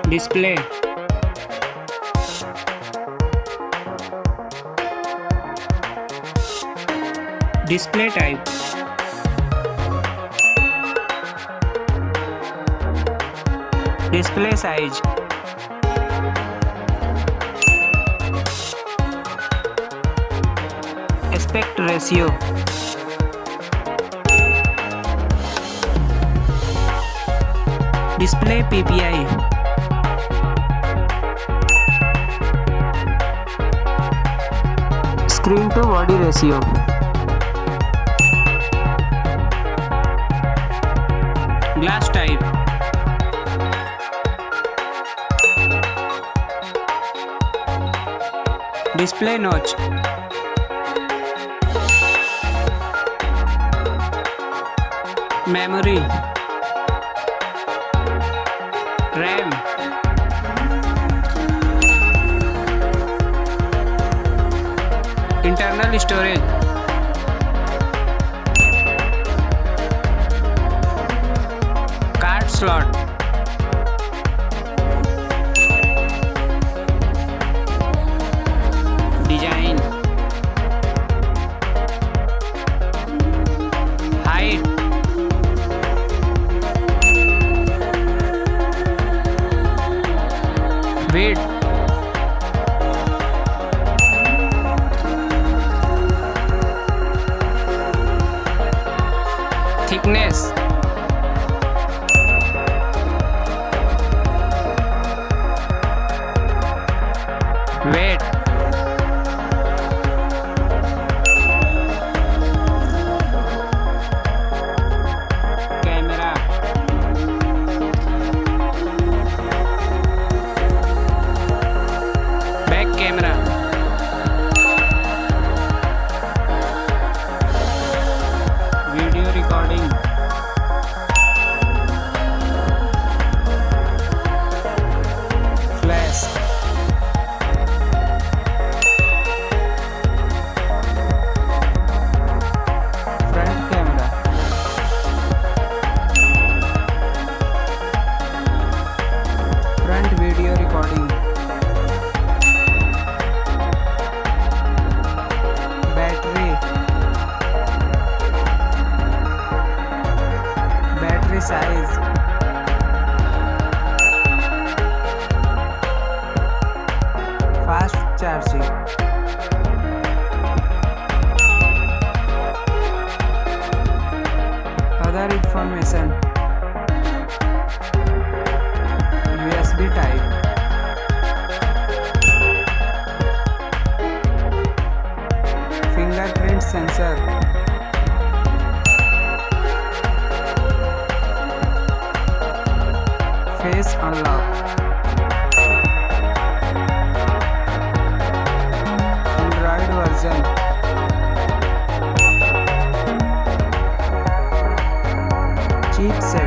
Display. Display type. Display size. Aspect ratio. Display PPI. Screen to body ratio. Glass type. Display notch. Memory. RAM. Internal storage. Card slot. Design. Height. Width. Thickness. Weight. Camera. Back camera. Video recording. Flash. Front camera. Front video recording. Battery. Battery size. Fast charging. Other information. USB type. Fingerprint sensor. Face unlock. Android version. Chipset.